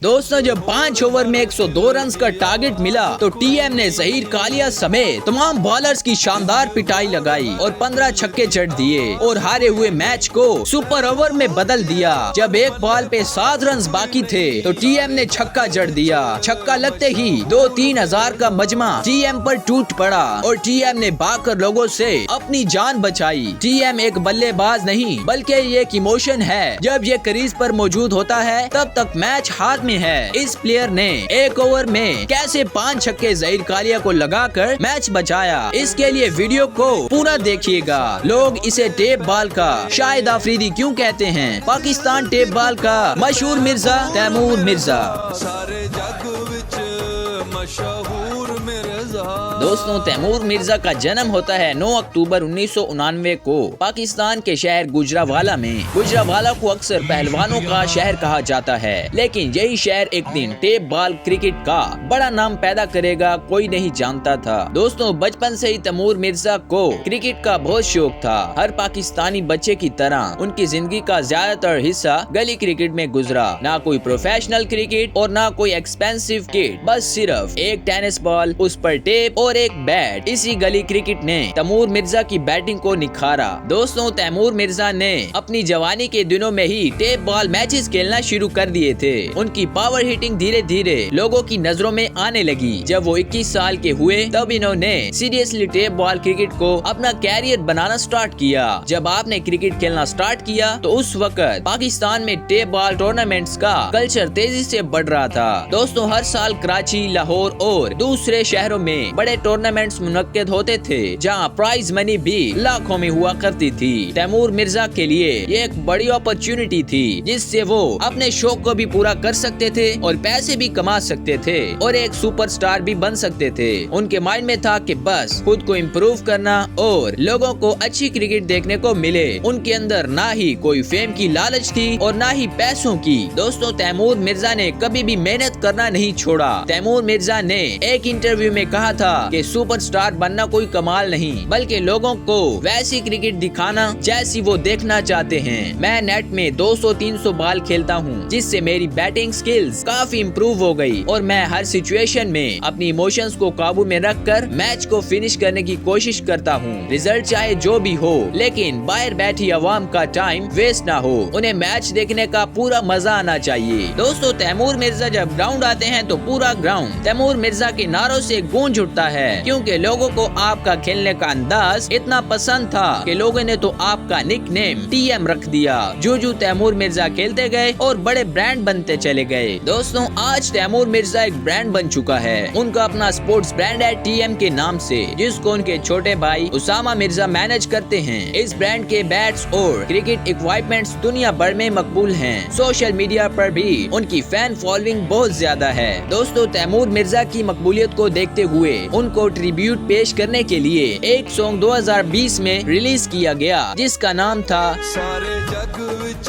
दोस्तों जब 5 ओवर में 102 रन का टारगेट मिला तो टीएम ने जहीर कालिया समेत तमाम बॉलर्स की शानदार पिटाई लगाई और 15 छक्के जड़ दिए और हारे हुए मैच को सुपर ओवर में बदल दिया। जब एक बॉल पे 7 रन बाकी थे तो टीएम ने छक्का जड़ दिया। छक्का लगते ही 2-3 हजार का मजमा टीएम पर टूट पड़ा और टीएम ने भागकर लोगों से अपनी जान बचाई। टीएम एक बल्लेबाज नहीं बल्कि ये एक इमोशन है। जब ये क्रीज पर मौजूद होता है तब तक मैच हाथ में है। इस प्लेयर ने एक ओवर में कैसे 5 छक्के जहीर कालिया को लगाकर मैच बचाया, इसके लिए वीडियो को पूरा देखिएगा। लोग इसे टेप बॉल का शाहिद आफरीदी क्यों कहते हैं? पाकिस्तान टेप बॉल का मशहूर मिर्जा तैमूर मिर्जा। सारे जग विच मशहूर मिर्जा। दोस्तों तैमूर मिर्जा का जन्म होता है 9 अक्टूबर 1999 को पाकिस्तान के शहर गुजरावाला में। गुजरावाला को अक्सर पहलवानों का शहर कहा जाता है, लेकिन यही शहर एक दिन टेप बॉल क्रिकेट का बड़ा नाम पैदा करेगा कोई नहीं जानता था। दोस्तों बचपन से ही तैमूर मिर्जा को क्रिकेट का बहुत शौक था। हर पाकिस्तानी बच्चे की तरह उनकी जिंदगी का ज्यादातर हिस्सा गली क्रिकेट में गुजरा। ना कोई प्रोफेशनल क्रिकेट और ना कोई एक्सपेंसिव किट, बस सिर्फ एक टेनिस बॉल, उस पर टेप और एक बैट। इसी गली क्रिकेट ने तैमूर मिर्जा की बैटिंग को निखारा। दोस्तों तैमूर मिर्जा ने अपनी जवानी के दिनों में ही टेप बॉल मैचेस खेलना शुरू कर दिए थे। उनकी पावर हिटिंग धीरे धीरे लोगों की नजरों में आने लगी। जब वो 21 साल के हुए तब इन्होंने सीरियसली टेप बॉल क्रिकेट को अपना कैरियर बनाना स्टार्ट किया। जब आपने क्रिकेट खेलना स्टार्ट किया तो उस वक्त पाकिस्तान में टेप बॉल टूर्नामेंट्स का कल्चर तेजी से बढ़ रहा था। दोस्तों हर साल कराची, लाहौर और दूसरे शहरों में बड़े टूर्नामेंट्स मुनक्किद होते थे, जहां प्राइज मनी भी लाखों में हुआ करती थी। तैमूर मिर्जा के लिए ये एक बड़ी अपॉर्चुनिटी थी जिससे वो अपने शौक को भी पूरा कर सकते थे और पैसे भी कमा सकते थे और एक सुपरस्टार भी बन सकते थे। उनके माइंड में था कि बस खुद को इम्प्रूव करना और लोगों को अच्छी क्रिकेट देखने को मिले। उनके अंदर ना ही कोई फेम की लालच थी और ना ही पैसों की। दोस्तों तैमूर मिर्जा ने कभी भी मेहनत करना नहीं छोड़ा। तैमूर मिर्जा ने एक इंटरव्यू में कहा था कि सुपरस्टार बनना कोई कमाल नहीं बल्कि लोगों को वैसी क्रिकेट दिखाना जैसी वो देखना चाहते हैं। मैं नेट में 200-300 बॉल खेलता हूँ जिससे मेरी बैटिंग स्किल्स काफी इम्प्रूव हो गई और मैं हर सिचुएशन में अपनी इमोशंस को काबू में रखकर मैच को फिनिश करने की कोशिश करता हूँ। रिजल्ट चाहे जो भी हो, लेकिन बाहर बैठी अवाम का टाइम वेस्ट ना हो। उन्हें मैच देखने का पूरा मजा आना चाहिए। दोस्तों तैमूर मिर्जा जब ग्राउंड आते हैं तो पूरा ग्राउंड तैमूर मिर्जा के नारों से गूंज उठता है, क्योंकि लोगों को आपका खेलने का अंदाज इतना पसंद था कि लोगों ने तो आपका निकनेम टीएम रख दिया। जो तैमूर मिर्जा खेलते गए और बड़े ब्रांड बनते चले गए। दोस्तों आज तैमूर मिर्जा एक ब्रांड बन चुका है। उनका अपना स्पोर्ट्स ब्रांड है टीएम के नाम से, जिसको उनके छोटे भाई उसामा मिर्जा मैनेज करते हैं। इस ब्रांड के बैट्स और क्रिकेट इक्विपमेंट्स दुनिया भर में मकबूल हैं। सोशल मीडिया पर भी उनकी फैन फॉलोइंग बहुत ज्यादा है। दोस्तों तैमूर मिर्जा की मकबूलियत को देखते हुए उनको ट्रिब्यूट पेश करने के लिए एक सॉन्ग 2020 में रिलीज किया गया जिसका नाम था सारे जग विच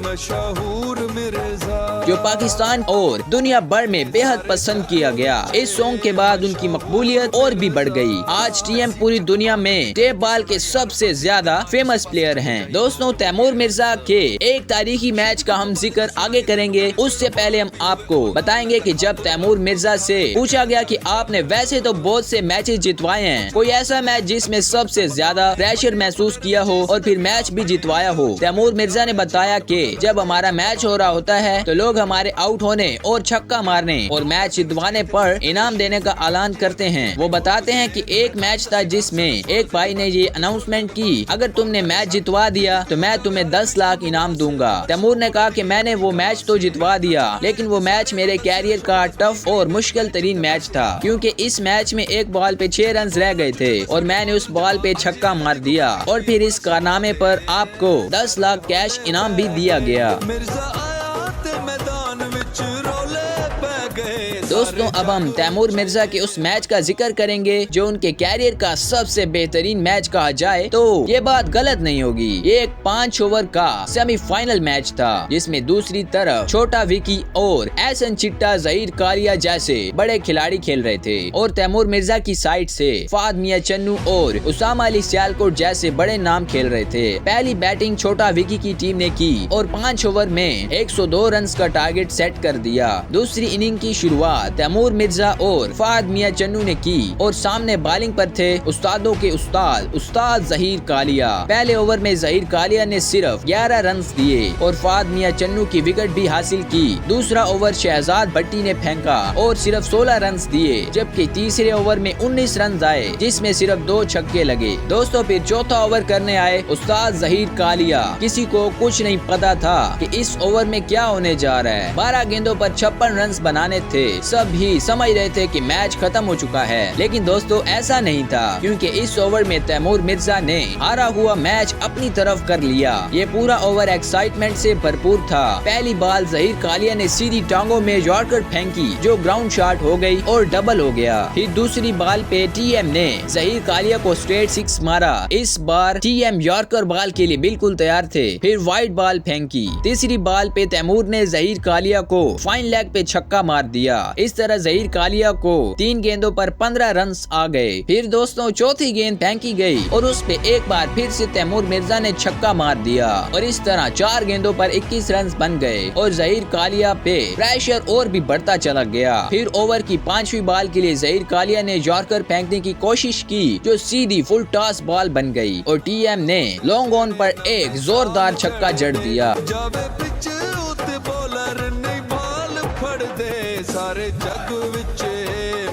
मशहूर मिर्जा, जो पाकिस्तान और दुनिया भर में बेहद पसंद किया गया। इस सॉन्ग के बाद उनकी मकबूलियत और भी बढ़ गई। आज टीएम पूरी दुनिया में टेप बॉल के सबसे ज्यादा फेमस प्लेयर हैं। दोस्तों तैमूर मिर्जा के एक तारीखी मैच का हम जिक्र आगे करेंगे। उससे पहले हम आपको बताएंगे कि जब तैमूर मिर्जा से पूछा गया कि आपने वैसे तो बहुत से मैचेस जितवाए हैं, कोई ऐसा मैच जिसमें सबसे ज्यादा प्रेशर महसूस किया हो और फिर मैच भी जितवाया हो, तैमूर मिर्जा ने बताया कि जब हमारा मैच हो रहा होता है तो लोग हमारे आउट होने और छक्का मारने और मैच जितवाने पर इनाम देने का ऐलान करते हैं। वो बताते हैं कि एक मैच था जिसमें एक भाई ने ये अनाउंसमेंट की, अगर तुमने मैच जितवा दिया तो मैं तुम्हें 10 लाख इनाम दूंगा। तैमूर ने कहा कि मैंने वो मैच तो जितवा दिया, लेकिन वो मैच मेरे कैरियर का टफ और मुश्किल तरीन मैच था, क्योंकि इस मैच में एक बॉल पे 6 रन रह गए थे और मैंने उस बॉल पे छक्का मार दिया और फिर इस कारनामे पर आपको 10 लाख कैश इनाम भी दिया गया। मिर्जा आया ते मैदान विच रोले पै गए। दोस्तों अब हम तैमूर मिर्जा के उस मैच का जिक्र करेंगे जो उनके कैरियर का सबसे बेहतरीन मैच कहा जाए तो ये बात गलत नहीं होगी। ये एक 5 ओवर का सेमीफाइनल मैच था जिसमें दूसरी तरफ छोटा विकी और एहसन चिट्टा, जहीर कालिया जैसे बड़े खिलाड़ी खेल रहे थे और तैमूर मिर्जा की साइड से फाद मियां चन्नू और उसामा अली सियालकोट जैसे बड़े नाम खेल रहे थे। पहली बैटिंग छोटा विकी की टीम ने की और 5 ओवर में 102 रन का टारगेट सेट कर दिया। दूसरी इनिंग की शुरुआत तैमूर मिर्जा और फाद मियां चन्नू ने की और सामने बॉलिंग पर थे उस्तादों के उस्ताद जहीर कालिया। पहले ओवर में जहीर कालिया ने सिर्फ 11 रन दिए और फाद मियां चन्नू की विकेट भी हासिल की। दूसरा ओवर शहजाद भट्टी ने फेंका और सिर्फ 16 रन दिए, जबकि तीसरे ओवर में 19 रन आए जिसमें सिर्फ 2 छक्के लगे। दोस्तों फिर चौथा ओवर करने आए उस्ताद जहीर कालिया। किसी को कुछ नहीं पता था कि इस ओवर में क्या होने जा रहा है। 12 गेंदों पर 56 रन बनाने थे। सब ही समझ रहे थे कि मैच खत्म हो चुका है, लेकिन दोस्तों ऐसा नहीं था, क्योंकि इस ओवर में तैमूर मिर्जा ने हारा हुआ मैच अपनी तरफ कर लिया। ये पूरा ओवर एक्साइटमेंट से भरपूर था। पहली बॉल जहीर कालिया ने सीधी टांगों में यॉर्कर फेंकी जो ग्राउंड शॉट हो गई और डबल हो गया। फिर दूसरी बॉल पे टीएम ने जहीर कालिया को स्ट्रेट 6 मारा। इस बार टीएम यॉर्कर बॉल के लिए बिल्कुल तैयार थे। फिर वाइड बॉल फेंकी। तीसरी बॉल पे तैमूर ने जहीर कालिया को फाइन लेग पे छक्का मार दिया। इस तरह जहीर कालिया को 3 गेंदों पर 15 रन आ गए। फिर दोस्तों चौथी गेंद फेंकी गई और उस पे एक बार फिर से तैमूर मिर्जा ने छक्का मार दिया और इस तरह 4 गेंदों पर 21 रन बन गए और जहीर कालिया पे प्रेशर और भी बढ़ता चला गया। फिर ओवर की 5वीं बॉल के लिए जहीर कालिया ने यॉर्कर फेंकने की कोशिश की जो सीधी फुल टॉस बॉल बन गई और टीएम ने लॉन्ग ऑन पर एक जोरदार छक्का जड़ दिया। जावे पिच उत्ते बॉलर नहीं बाल फड़ दे सारे जग विच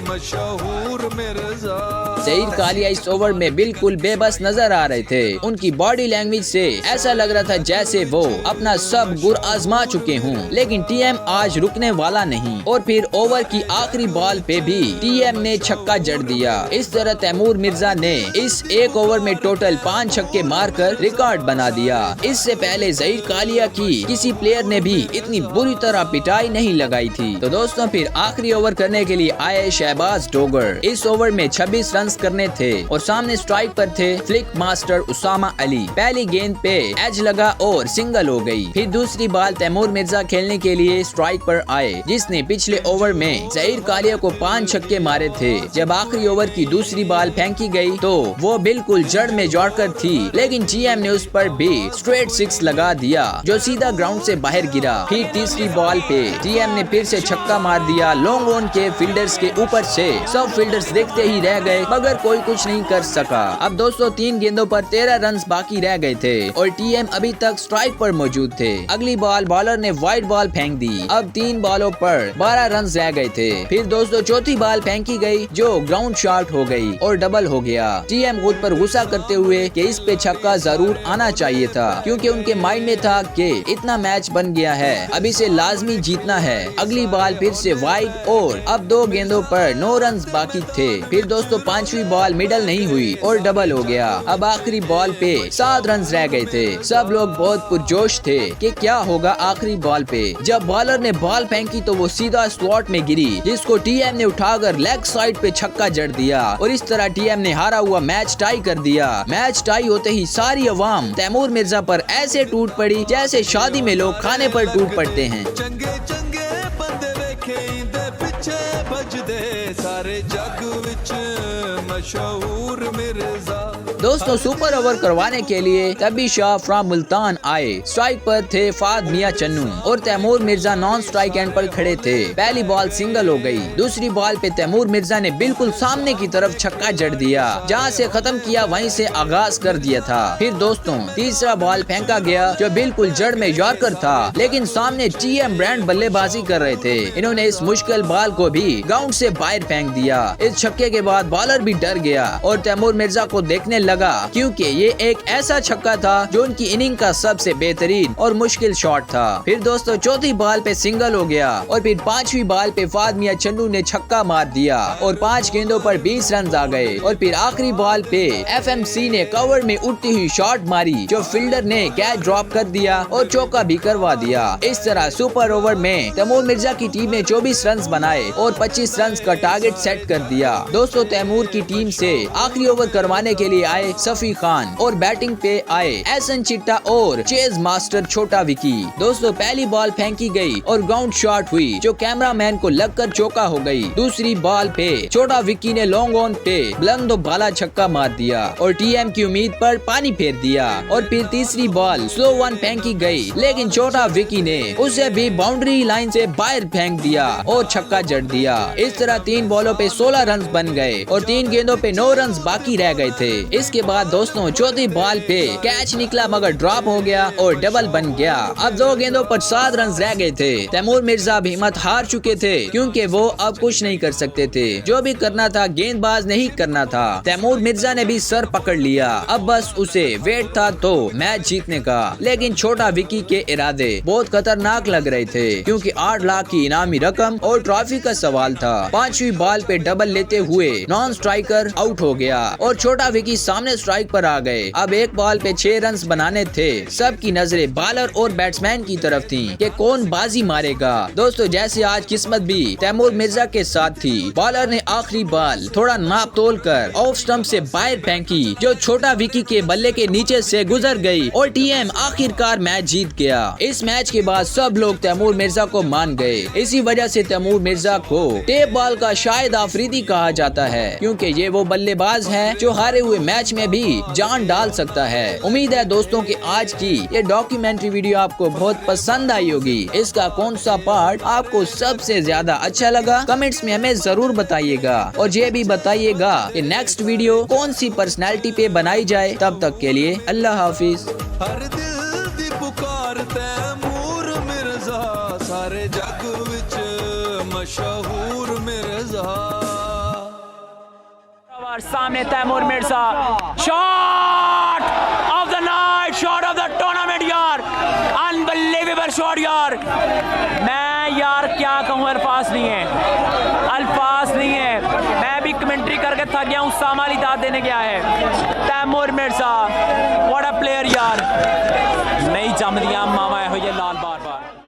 मशहूर मिर्जा। जहीर कालिया इस ओवर में बिल्कुल बेबस नजर आ रहे थे। उनकी बॉडी लैंग्वेज से ऐसा लग रहा था जैसे वो अपना सब गुर आजमा चुके हों, लेकिन टीएम आज रुकने वाला नहीं और फिर ओवर की आखिरी बॉल पे भी टीएम ने छक्का जड़ दिया। इस तरह तैमूर मिर्जा ने इस एक ओवर में टोटल 5 छक्के मारकर रिकॉर्ड बना दिया। इससे पहले जहीर कालिया की किसी प्लेयर ने भी इतनी बुरी तरह पिटाई नहीं लगाई थी। तो दोस्तों फिर आखिरी ओवर करने के लिए आए शहबाज डोगर। इस ओवर में 26 रन करने थे और सामने स्ट्राइक पर थे फ्लिक मास्टर उसामा अली। पहली गेंद पे एज लगा और सिंगल हो गई। फिर दूसरी बॉल तैमूर मिर्जा खेलने के लिए स्ट्राइक पर आए जिसने पिछले ओवर में जहीर कालिया को 5 छक्के मारे थे। जब आखिरी ओवर की दूसरी बॉल फेंकी गई तो वो बिल्कुल जड़ में यॉर्कर थी, लेकिन टीएम ने उस पर भी स्ट्रेट 6 लगा दिया जो सीधा ग्राउंड से बाहर गिरा। फिर तीसरी बॉल पे टीएम ने फिर से छक्का मार दिया लॉन्ग ऑन के फील्डर्स के ऊपर से। सब फील्डर्स देखते ही रह गए मगर कोई कुछ नहीं कर सका। अब दोस्तों 3 गेंदों पर 13 रन बाकी रह गए थे और टीएम अभी तक स्ट्राइक पर मौजूद थे। अगली बॉल बॉलर ने वाइड बॉल फेंक दी। अब 3 बॉलों पर 12 रन रह गए थे। फिर दोस्तों चौथी बॉल फेंकी गई जो ग्राउंड शॉट हो गई और डबल हो गया। टीएम खुद पर गुस्सा करते हुए कि इस पे छक्का जरूर आना चाहिए था, क्योंकि उनके माइंड में था कि इतना मैच बन गया है, अब इसे लाजमी जीतना है। अगली बॉल फिर से वाइड और अब 2 गेंदों पर 9 रन बाकी थे। फिर दोस्तों 5वीं बॉल मिडल नहीं हुई और डबल हो गया। अब आखिरी बॉल पे 7 रन रह गए थे। सब लोग बहुत पुरजोश थे कि क्या होगा आखिरी बॉल पे। जब बॉलर ने बॉल फेंकी तो वो सीधा स्लॉट में गिरी जिसको टीएम ने उठाकर लेग साइड पे छक्का जड़ दिया और इस तरह टीएम ने हारा हुआ मैच टाई कर दिया। मैच टाई होते ही सारी अवाम तैमूर मिर्जा पर ऐसे टूट पड़ी जैसे शादी में लोग खाने पर टूट पड़ते हैं। चंगे चंगे बंदे वेखे दे पिछे भजदे सारे जग विच मशहूर मिर्जा। दोस्तों सुपर ओवर करवाने के लिए तबी शाह फ्रॉम मुल्तान आए। स्ट्राइक पर थे फाद मियां चन्नू और Taimur Mirza non strike end पर खड़े थे। पहली बॉल सिंगल हो गई। दूसरी बॉल पे तैमूर मिर्जा ने बिल्कुल सामने की तरफ छक्का जड़ दिया। जहां से खत्म किया वहीं से आगाज कर दिया था। फिर दोस्तों तीसरा बॉल फेंका गया जो बिल्कुल जड़ में यॉर्कर था, लेकिन सामने टीएम ब्रांड बल्लेबाजी कर रहे थे। इन्होंने इस मुश्किल बॉल को भी ग्राउंड से बाहर फेंक दिया। इस छक्के के बाद बॉलर भी डर गया और तैमूर मिर्जा को देखने लगा क्योंकि ये एक ऐसा छक्का था जो उनकी इनिंग का सबसे बेहतरीन और मुश्किल शॉट था। फिर दोस्तों चौथी बॉल पे सिंगल हो गया और फिर पांचवी बॉल पे फाद मियां चन्नू ने छक्का मार दिया और 5 गेंदों पर 20 रन आ गए। और फिर आखिरी बॉल पे FMC ने कवर में उड़ती हुई शॉट मारी जो फील्डर ने कैच ड्रॉप कर दिया और चौका भी करवा दिया। इस तरह सुपर ओवर में तैमूर मिर्जा की टीम ने 24 रन बनाए और 25 रन का टारगेट सेट कर दिया। दोस्तों तैमूर की टीम से आखिरी ओवर करवाने के लिए आए सफी खान और बैटिंग पे आए एहसन चिट्टा और चेज मास्टर छोटा विकी। दोस्तों पहली बॉल फेंकी गई और ग्राउंड शॉट हुई जो कैमरामैन को लगकर चौका हो गई। दूसरी बॉल पे छोटा विकी ने लॉन्ग ऑन पे बुलंद भाला छक्का मार दिया और टीएम की उम्मीद पर पानी फेर दिया। और फिर तीसरी बॉल स्लो वन फेंकी गई लेकिन छोटा विकी ने उसे भी बाउंड्री लाइन से बाहर फेंक दिया और छक्का जड़ दिया। इस तरह 3 बॉलों पे 16 रन बन गए और 3 गेंदों पे 9 रन बाकी रह गए थे। इसके बाद दोस्तों चौथी बॉल पे कैच निकला मगर ड्रॉप हो गया और डबल बन गया। अब 2 गेंदों पर 7 रन रह गए थे। तैमूर मिर्जा भी हिम्मत हार चुके थे क्योंकि वो अब कुछ नहीं कर सकते थे। जो भी करना था गेंदबाज नहीं करना था। तैमूर मिर्जा ने भी सर पकड़ लिया। अब बस उसे वेट था तो मैच जीतने का। लेकिन छोटा विकी के इरादे बहुत खतरनाक लग रहे थे क्योंकि 8 लाख की इनामी रकम और ट्रॉफी का सवाल था। 5वीं बॉल पे डबल लेते हुए नॉन स्ट्राइकर आउट हो गया और छोटा विकी सामने स्ट्राइक पर आ गए। अब एक बॉल पे 6 रन बनाने थे। सबकी नजरें बॉलर और बैट्समैन की तरफ थी कि कौन बाजी मारेगा। दोस्तों जैसे आज किस्मत भी तैमूर मिर्जा के साथ थी। बॉलर ने आखिरी बॉल थोड़ा नाप तोल कर ऑफ स्टंप से बाहर फेंकी जो छोटा विकी के बल्ले के नीचे से गुजर गई और टीएम आखिरकार मैच जीत गया। इस मैच के बाद सब लोग तैमूर मिर्जा को मान गए। इसी वजह से तैमूर मिर्जा को टेप बॉल का शायद आफरीदी कहा जाता है क्योंकि ये वो बल्लेबाज है जो हारे हुए मैच में भी जान डाल सकता है। उम्मीद है दोस्तों कि आज की ये डॉक्यूमेंट्री वीडियो आपको बहुत पसंद आई होगी। इसका कौन सा पार्ट आपको सबसे ज्यादा अच्छा लगा कमेंट्स में हमें जरूर बताइएगा और ये भी बताइएगा कि नेक्स्ट वीडियो कौन सी पर्सनैलिटी पे बनाई जाए। तब तक के लिए अल्लाह हाफिज। हर दिल दी पुकार तैमूर मिर्जा सारे जग विच मशहूर मिर्जा। सामने Taimur Mirza shot of the night, shot of the tournament यार, अनबिलीवेबल शॉट यार। मैं यार क्या कहूँ, अल्फाज नहीं है, अल्फाज नहीं है। मैं भी कमेंट्री करके थक गया हूँ, सामाली दाद देने गया है। Taimur Mirza what a player यार, नहीं जम दिया मामा हो ये लाल बार।